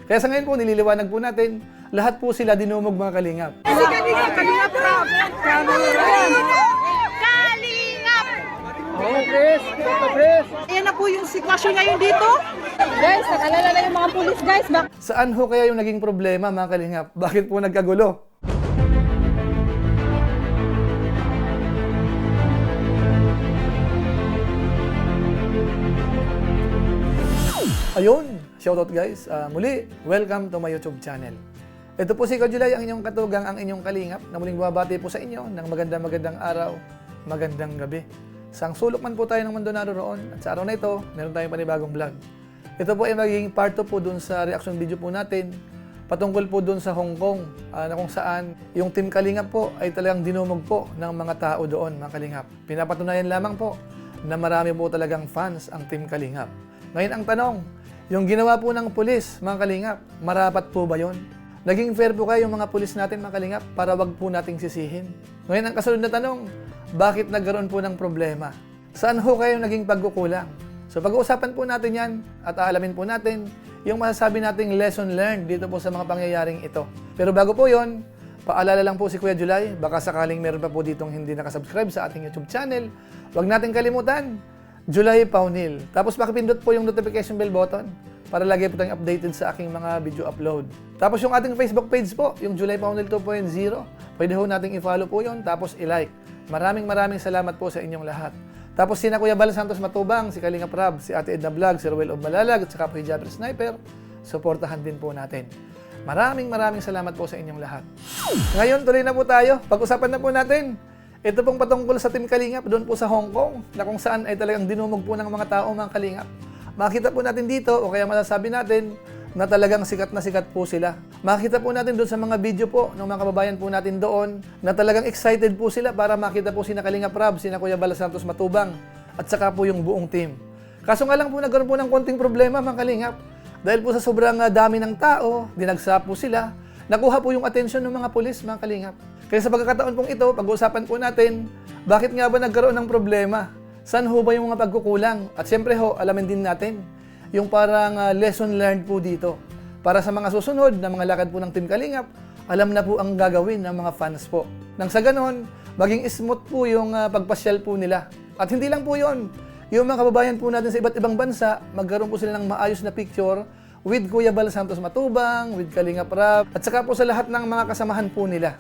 Kaya sa ngayon po, nililiwanag po natin, lahat po sila dinumog mga kalingap. Kalingap Rob! Kalingap! Oh, Chris! Chris! Ayan na po yung sitwasyon ngayon dito. Guys, nakalala na yung mga pulis guys. Saan ho kaya yung naging problema mga kalingap? Bakit po nagkagulo? Ayun, shoutout guys. Muli, welcome to my YouTube channel. Ito po si Kajulay, ang inyong katugang, ang inyong kalingap, na muling bumabati po sa inyo ng magandang araw, magandang gabi. Sang sulok man po tayo ng mundo naroon, at sa araw na ito, meron tayong panibagong vlog. Ito po ay magiging part 2 po dun sa reaction video po natin, patungkol po dun sa Hong Kong, na kung saan yung Team Kalingap po ay talagang dinumog po ng mga tao doon, mga kalingap. Pinapatunayan lamang po na marami po talagang fans ang Team Kalingap. Ngayon ang tanong, yung ginawa po ng pulis, mga kalingap, marapat po ba yun? Naging fair po kayo yung mga pulis natin, mga kalingap, para wag po nating sisihin. Ngayon ang kasunod na tanong, bakit nagkaroon po ng problema? Saan ho kayo naging pagkukulang? So pag-uusapan po natin yan at aalamin po natin yung masasabi nating lesson learned dito po sa mga pangyayaring ito. Pero bago po yon, paalala lang po si Kuya Julay, baka sakaling meron pa po ditong hindi nakasubscribe sa ating YouTube channel, wag nating kalimutan, Julay Paunil. Tapos pakipindot po yung notification bell button para lagi po tayong updated sa aking mga video upload. Tapos yung ating Facebook page po, yung Julay Paunil 2.0, pwede ho nating i-follow po yun, tapos i-like. Maraming salamat po sa inyong lahat. Tapos sina Kuya Bal Santos Matubang, si Kalingap Rob, si Ate Edna Vlog, si Ruel of Malalag, at saka po si Jabber Sniper, suportahan din po natin. Maraming salamat po sa inyong lahat. Ngayon, tuloy na po tayo. Pag-usapan na po natin. Ito pong patungkol sa Team Kalingap doon po sa Hong Kong, na kung saan ay talagang dinumog po ng mga tao, mga kalingap. Makita po natin dito, o kaya masasabi natin, na talagang sikat na sikat po sila. Makita po natin doon sa mga video po ng mga kababayan po natin doon, na talagang excited po sila para makita po sina Kalingap Rob, sina Kuya Bal Santos Matubang, at saka po yung buong team. Kaso nga lang po nagkaroon po ng konting problema, mga kalingap. Dahil po sa sobrang dami ng tao, dinagsa po sila, nakuha po yung atensyon ng mga pulis, mga kalingap. Kaya sa pagkakataon pong ito, pag-uusapan po natin, bakit nga ba nagkaroon ng problema? Saan ho ba yung mga pagkukulang? At siyempre ho, alamin din natin yung parang lesson learned po dito. Para sa mga susunod na mga lakad po ng Team Kalingap, alam na po ang gagawin ng mga fans po. Nang sa ganon, maging smooth po yung pagpasyal po nila. At hindi lang po yon, yung mga kababayan po natin sa iba't ibang bansa, magkaroon po sila ng maayos na picture with Kuya Bal Santos Matubang, with Kalingap Rob, at saka po sa lahat ng mga kasamahan po nila.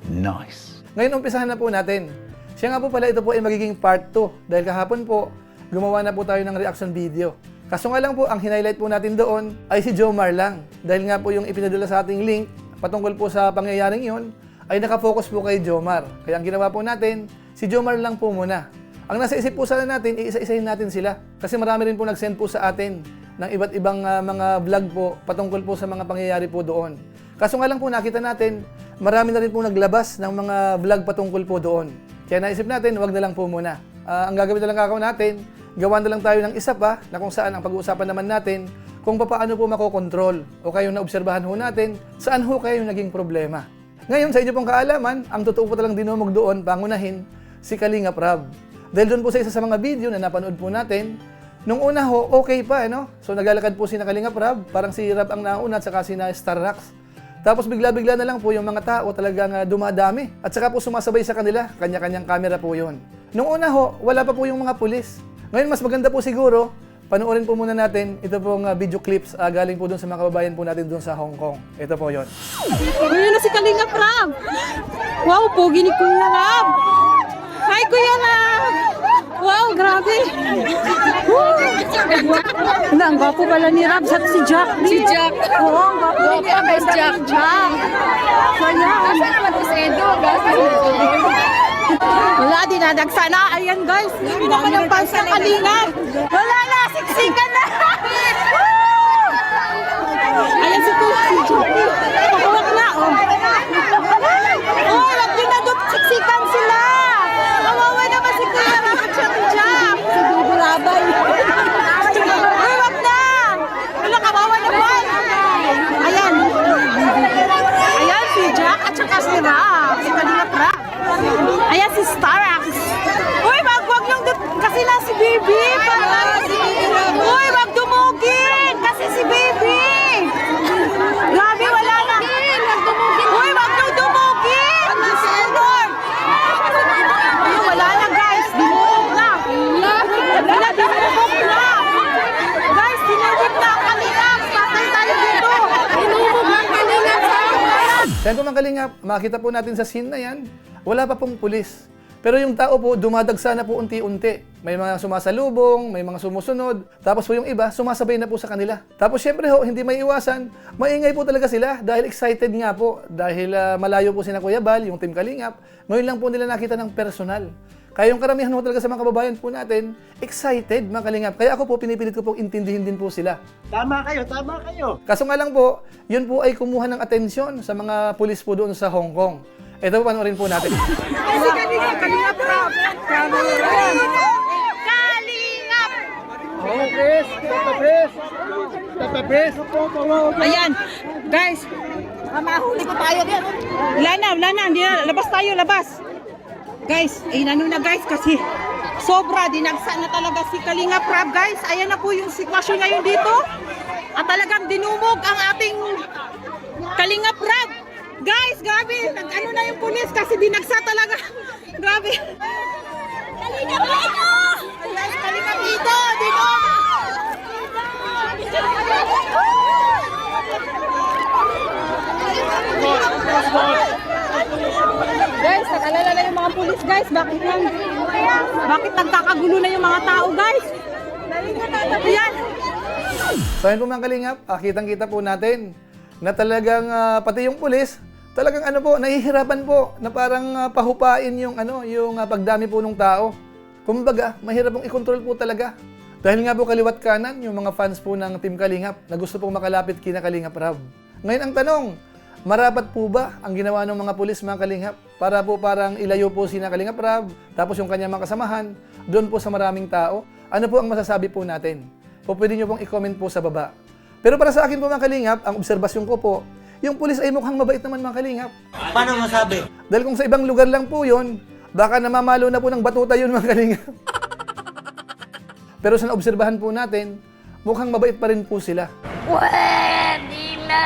Nice. Ngayon, umpisahan na po natin. Siya nga po pala, ito po ay magiging part 2. Dahil kahapon po, gumawa na po tayo ng reaction video. Kaso nga lang po, ang hinighlight po natin doon ay si Jomar lang. Dahil nga po yung ipinadala sa ating link, patungkol po sa pangyayaring yon, ay nakafocus po kay Jomar. Kaya ang ginawa po natin, si Jomar lang po muna. Ang nasa isip po sana natin, iisa-isahin natin sila. Kasi marami rin po nag-send po sa atin ng iba't ibang mga vlog po patungkol po sa mga pangyayari po doon. Kaso nga lang po nakita natin, marami na rin po naglabas ng mga vlog patungkol po doon. Kaya naisip natin, wag na lang po muna. Ang gagawin na lang gagawin natin, gawa na lang tayo ng isa pa na kung saan ang pag-uusapan naman natin kung paano po makokontrol o kayo na obserbahan ho natin saan ho kayo naging problema. Ngayon sa inyo pong kaalaman, ang totoo po talang dinumog doon, pangunahin, si Kalingap Rob. Dahil doon po sa isa sa mga video na napanood po natin, nung una ho, okay pa, no? So naglalakad po si Kalingap Rob, parang si Rob ang nauna at saka si Star Rax. Tapos bigla-bigla na lang po yung mga tao talagang dumadami. At saka po sumasabay sa kanila, kanya-kanyang camera po yun. Nung una ho, wala pa po yung mga pulis. Ngayon mas maganda po siguro, panoorin po muna natin ito pong video clips galing po doon sa mga kababayan po natin doon sa Hong Kong. Ito po yun. Ayun na si Kalingap Rob. Wow, pogi ni Kuya Rob. Hi Kuya Rob. Wow, grabe. Ang gwapo pala ni Rob. Sa si Jack. Si Jack. Oo, ang gwapo ni Rob. Guys, Jack. So yan. Asa naman to si Edo? Wala, dinadagsa na. Ayan guys, hindi naman ang fans ng Kalingap. Wala na, siksikan na. Ayan si Jackie. Pagawak na, oh. Oh, lagi na doon, siksikan sila. Kawawa naman si Kuya Rob at siya si Jack. Si Bibi Labay. Uy, wag na. Wala, kawawa naman. Ayan. Ayan si Jack at saka si Rob. Si Kalingap Rob. Ayan si Star Rax. Uy, wag yung kasi lang si Bibi. Parang si Kaya kung mga kalingap, makita po natin sa scene na yan, wala pa pong pulis. Pero yung tao po, dumadagsa na po unti-unti. May mga sumasalubong, may mga sumusunod. Tapos po yung iba, sumasabay na po sa kanila. Tapos syempre ho, hindi may iwasan, maingay po talaga sila dahil excited nga po. Dahil malayo po sina Kuya Bal, yung Team Kalingap. Ngayon lang po nila nakita ng personal. Kaya yung karamihan ho talaga sa mga kababayan po natin, excited mga Kalingap. Kaya ako po, pinipilit ko pong intindihin din po sila. Tama kayo, tama kayo. Kaso nga lang po, yun po ay kumuha ng atensyon sa mga pulis po doon sa Hong Kong. Ito po, panoorin po natin. Kasi Kalingap Rob. Kalingap! Oh, Chris, Tata Chris. Tata Chris. Ayan, guys. Mahuli ko tayo din. Wala na. Hindi na. Labas tayo, labas. Guys, inano na guys kasi sobra, dinagsa na talaga si Kalingap Rob, guys. Ayan na po yung sitwasyon ngayon dito. At talagang dinumog ang ating Kalingap Rob. Guys, grabe. Nag-ano na yung pulis kasi dinagsa talaga. Grabe. Kalingap dito! Ayan, Kalingap dito! Dito! Guys, nag-alala na yung mga pulis, guys. Bakit nagkakagulo na yung mga tao, guys? Ayan. So yun po mga Kalingap, kitang-kita po natin na talagang pati yung pulis, talagang ano po, nahihirapan po na parang pahupain yung pagdami po ng tao. Kumbaga, mahirap pong i-control po talaga. Dahil nga po kaliwat kanan yung mga fans po ng Team Kalingap na gusto pong makalapit kina Kalingap Rob. Ngayon ang tanong, marapat po ba ang ginawa ng mga pulis mga Kalingap para po parang ilayo po sina Kalingap Rob, tapos yung kanyang mga kasamahan, doon po sa maraming tao? Ano po ang masasabi po natin? O pwede nyo pong i-comment po sa baba. Pero para sa akin po mga Kalingap, ang obserbasyon ko po, yung pulis ay mukhang mabait naman mga Kalingap. Paano masabi? Dahil kung sa ibang lugar lang po yun, baka namamalo na po ng batuta yun mga Kalingap. Pero sa naobserbahan po natin, mukhang mabait pa rin po sila. Pwede na!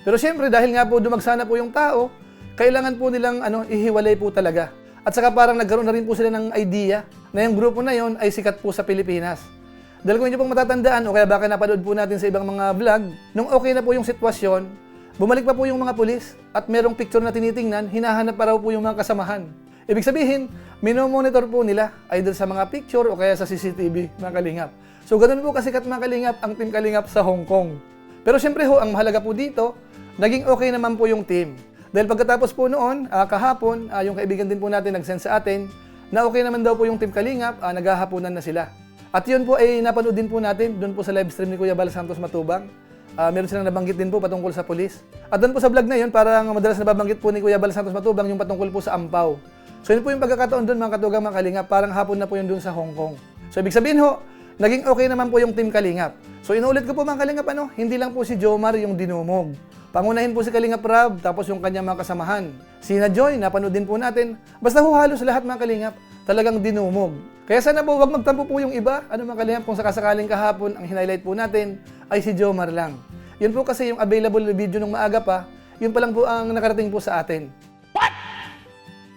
Pero siyempre dahil nga po dumagsa na po yung tao, kailangan po nilang ihiwalay po talaga. At saka parang nagkaroon na rin po sila ng idea na yung grupo na yon ay sikat po sa Pilipinas. Dahil kung inyo pong matatandaan o kaya baka napanood po natin sa ibang mga vlog, nung okay na po yung sitwasyon, bumalik pa po yung mga pulis at merong picture na tinitingnan, hinahanap pa raw po yung mga kasamahan. Ibig sabihin, minomonitor po nila either sa mga picture o kaya sa CCTV, mga Kalingap. So ganun po kasikat mga Kalingap ang Team Kalingap sa Hong Kong. Pero siyempre ho, ang mahalaga po dito, naging okay naman po yung team. Dahil pagkatapos po noon, kahapon, yung kaibigan din po natin nag-send sa atin, na okay naman daw po yung Team Kalingap, naghahaponan na sila. At yun po ay napanood din po natin doon po sa live stream ni Kuya Bal Santos Matubang. Meron silang nabanggit din po patungkol sa pulis. At doon po sa vlog na yun, parang madalas nababanggit po ni Kuya Bal Santos Matubang yung patungkol po sa Ampaw. So yun po yung pagkakataon doon mga katugang mga Kalingap, parang hapon na po yun doon sa Hong Kong. So ibig sabihin ho, naging okay naman po yung Team Kalingap. So inuulit ko po mga Kalingap, hindi lang po si Jomar yung dinumog. Pangunahin po si Kalingap Rob, tapos yung kanyang mga kasamahan. Sina Joy, napanood din po natin. Basta ho halos lahat mga Kalingap, talagang dinumog. Kaya sana po wag magtampo po yung iba. Ano mga Kalingap, kung sakasakaling kahapon, ang hinighlight po natin ay si Jomar lang. Yun po kasi yung available video nung maaga pa, yun pa lang po ang nakarating po sa atin.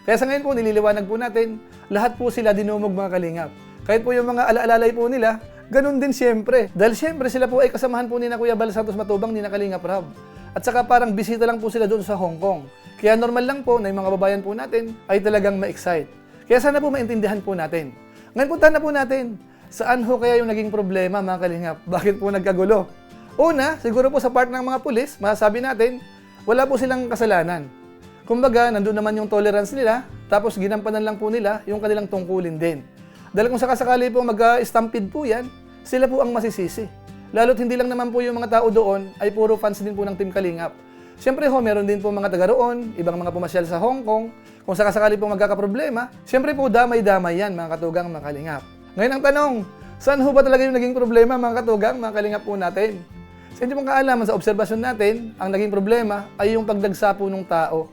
Kaya sa ngayon po, nililiwanag po natin, lahat po sila dinumog mga Kalingap. Kahit po yung mga alaalalay po nila, ganun din siyempre. Dahil siyempre sila po ay kasamahan po ni na Kuya Bal Santos Matubang, ni na Kalingap Rob. At saka parang bisita lang po sila doon sa Hong Kong. Kaya normal lang po na yung mga babayan po natin ay talagang ma-excite. Kaya sana po maintindihan po natin. Ngayon puntahan na po natin, saan ho kaya yung naging problema mga Kalingap? Bakit po nagkagulo? Una, siguro po sa part ng mga pulis, masasabi natin, wala po silang kasalanan. Kumbaga, nandun naman yung tolerance nila, tapos ginampanan lang po nila yung kanilang tungkulin din. Dahil kung sakasakali po mag-stampede po yan, sila po ang masisisi. Lalo't hindi lang naman po yung mga tao doon ay puro fans din po ng Team Kalingap. Siyempre ho, meron din po mga taga roon, ibang mga pumasyal sa Hong Kong. Kung sakasakali po magkakaproblema, siyempre po damay-damay yan mga katugang mga Kalingap. Ngayon ang tanong, saan ho ba talaga yung naging problema mga katugang mga Kalingap po natin? Sa inyo pong kaalaman sa obserbasyon natin, ang naging problema ay yung pagdagsa po ng tao.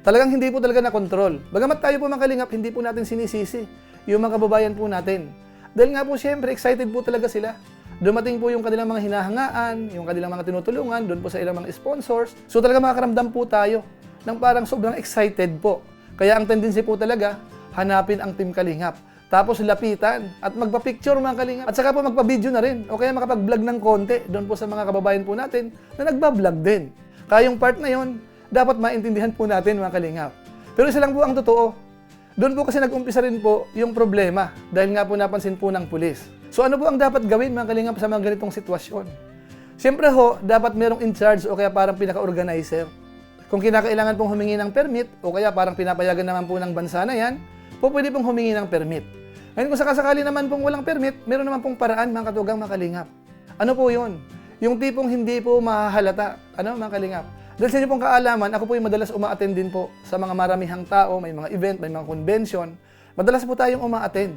Talagang hindi po talaga na-control. Bagamat tayo po mga Kalingap, hindi po natin sinisisi yung mga kababayan po natin. Dahil nga po siyempre, excited po talaga sila. Dumating po yung kanilang mga hinahangaan, yung kanilang mga tinutulungan, doon po sa ilang mga sponsors. So talaga makakaramdam po tayo ng parang sobrang excited po. Kaya ang tendency po talaga, hanapin ang Team Kalingap. Tapos lapitan at magpa-picture mga Kalingap. At saka po magpa-video na rin. O kaya makapag-vlog ng konti doon po sa mga kababayan po natin na nagba-vlog din. Kaya yung part na yon, dapat maintindihan po natin mga kalingap. Pero isa lang po ang totoo. Doon po kasi nag-umpisa rin po yung problema dahil nga po napansin po ng pulis. So ano po ang dapat gawin mga kalingap sa mga ganitong sitwasyon? Siyempre ho, dapat merong in charge o kaya parang pinaka-organizer. Kung kinakailangan pong humingi ng permit o kaya parang pinapayagan naman po ng bansa na yan, po pwede pong humingi ng permit. Ngayon kung sakasakali naman pong walang permit, meron naman pong paraan mga katugang mga kalingap. Ano po yun? Yung tipong hindi po mahahalata. Ano mga kalingap? Dahil sa inyo pong kaalaman, ako po yung madalas uma-attend din po sa mga maramihang tao, may mga event, may mga convention. Madalas po tayong uma-attend.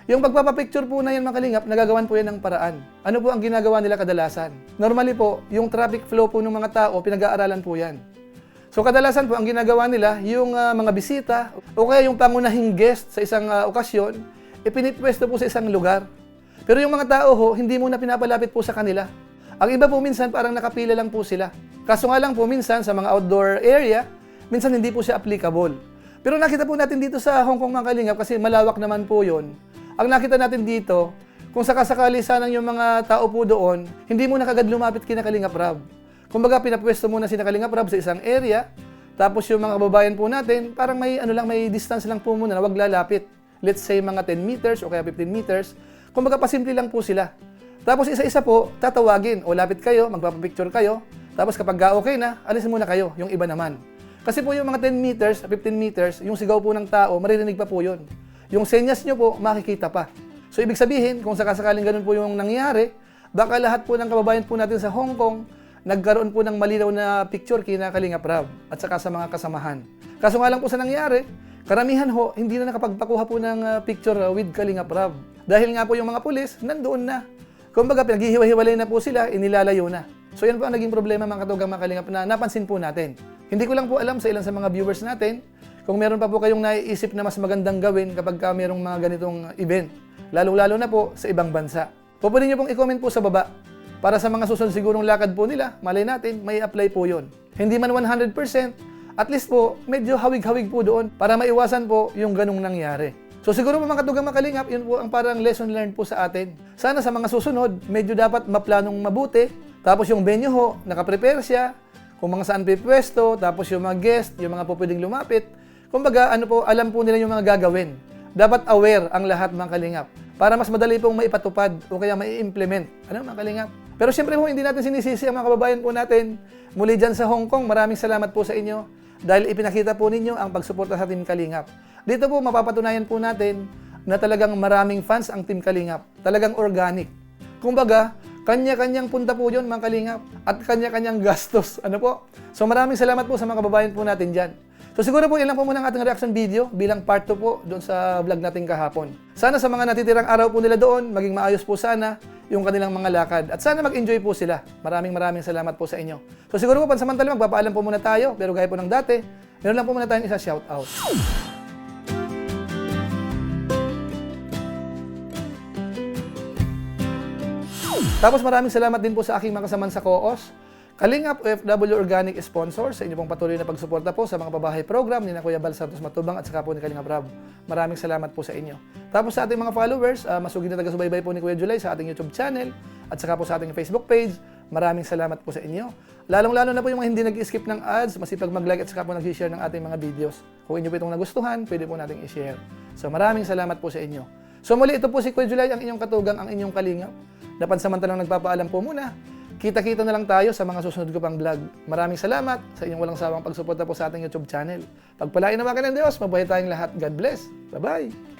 Yung pagpapapicture po na yan mga kalingap, nagagawan po yan ng paraan. Ano po ang ginagawa nila kadalasan? Normally po, yung traffic flow po ng mga tao, pinag-aaralan po yan. So kadalasan po, ang ginagawa nila, yung mga bisita, o kaya yung pangunahing guest sa isang okasyon, ipinipwesto po sa isang lugar. Pero yung mga tao ho, hindi muna pinapalapit po sa kanila. Ang iba po minsan, parang nakapila lang po sila. Kaso nga lang po minsan, sa mga outdoor area, minsan hindi po siya applicable. Pero nakita po natin dito sa Hong Kong mga kalingap, kasi malawak naman po yun. Ang nakita natin dito, kung sakasakali sanang yung mga tao po doon, hindi muna kagad lumapit kina Kalingap Rab. Kumbaga, pinapwesto muna si Kalingap Rab sa isang area, tapos yung mga kababayan po natin, parang may, may distance lang po muna na wag lalapit. Let's say mga 10 meters o kaya 15 meters. Kumbaga, pasimple lang po sila. Tapos isa-isa po, tatawagin, o lapit kayo, magpapapicture kayo, tapos kapag okay na, alisin muna kayo, yung iba naman. Kasi po yung mga 10 meters, 15 meters, yung sigaw po ng tao, maririnig pa po yun. Yung senyas nyo po, makikita pa. So, ibig sabihin, kung sakasakaling ganun po yung nangyari, baka lahat po ng kababayan po natin sa Hong Kong, nagkaroon po ng malinaw na picture kina Kalingap Rab at saka sa mga kasamahan. Kaso nga lang po sa nangyari, karamihan ho, hindi na nakapagpakuha po ng picture with Kalingap Rab. Dahil nga po yung mga pulis, nandoon na. Kumbaga, pinaghihiwa-hiwalay na po sila, inilalayo na. So yan po ang naging problema mga katugang mga Kalingap na napansin po natin. Hindi ko lang po alam sa ilan sa mga viewers natin, kung meron pa po kayong naiisip na mas magandang gawin kapag merong mga ganitong event. Lalo-lalo na po sa ibang bansa. Pwede nyo pong i-comment po sa baba. Para sa mga susunod sigurong lakad po nila, malay natin, may apply po yun. Hindi man 100%, at least po, medyo hawig-hawig po doon para maiwasan po yung ganung nangyari. So siguro po mga katugang mga Kalingap, yun po ang parang lesson learned po sa atin. Sana sa mga susunod, medyo dapat maplanong mabuti. Tapos yung venue ho, nakaprepare siya. Kung mga saan pipwesto, tapos yung mga guest, yung mga po pwedeng lumapit. Kumbaga, alam po nila yung mga gagawin. Dapat aware ang lahat mga Kalingap para mas madali pong maipatupad o kaya mai-implement. Ano mga Kalingap? Pero siyempre po, hindi natin sinisisi ang mga kababayan po natin. Muli dyan sa Hong Kong, maraming salamat po sa inyo dahil ipinakita po ninyo ang pagsuporta sa Team Kalingap. Dito po, mapapatunayan po natin na talagang maraming fans ang Team Kalingap. Talagang organic. Kumbaga, kanya-kanyang punta po yun mga Kalingap at kanya-kanyang gastos. Ano po? So maraming salamat po sa mga kababayan po natin dyan. So siguro po, ilan po muna ang ating reaction video bilang part 2 po doon sa vlog natin kahapon. Sana sa mga natitirang araw po nila doon, maging maayos po sana yung kanilang mga lakad. At sana mag-enjoy po sila. Maraming salamat po sa inyo. So siguro po, pansamantala magpapaalam po muna tayo. Pero gaya po ng dati, meron lang po muna tayong isa shoutout. Tapos maraming salamat din po sa aking mga kasamaan sa COOS. Kalingap OFW Organic Sponsor sa inyo pong patuloy na pagsuporta po sa mga pabahay program ni Kuya Bal Santos Matubang at saka po ni Kalingap Rab. Maraming salamat po sa inyo. Tapos sa ating mga followers, masugid na taga-subaybay po ni Kuya July sa ating YouTube channel at saka po sa ating Facebook page. Maraming salamat po sa inyo. Lalong-lalo na po yung mga hindi nag-skip ng ads, masipag mag-like at saka po nag-share ng ating mga videos. Kung inyo po itong nagustuhan, pwede po nating i-share. So maraming salamat po sa inyo. So muli, ito po si Kuya July, ang inyong katugang, ang inyong Kalingap. Napansamantalang nagpapaalam po muna. Kita-kita na lang tayo sa mga susunod ko pang vlog. Maraming salamat sa inyong walang sawang pagsuporta po sa ating YouTube channel. Pagpalain naman ka ng Diyos, mabuhay tayong lahat. God bless. Bye-bye!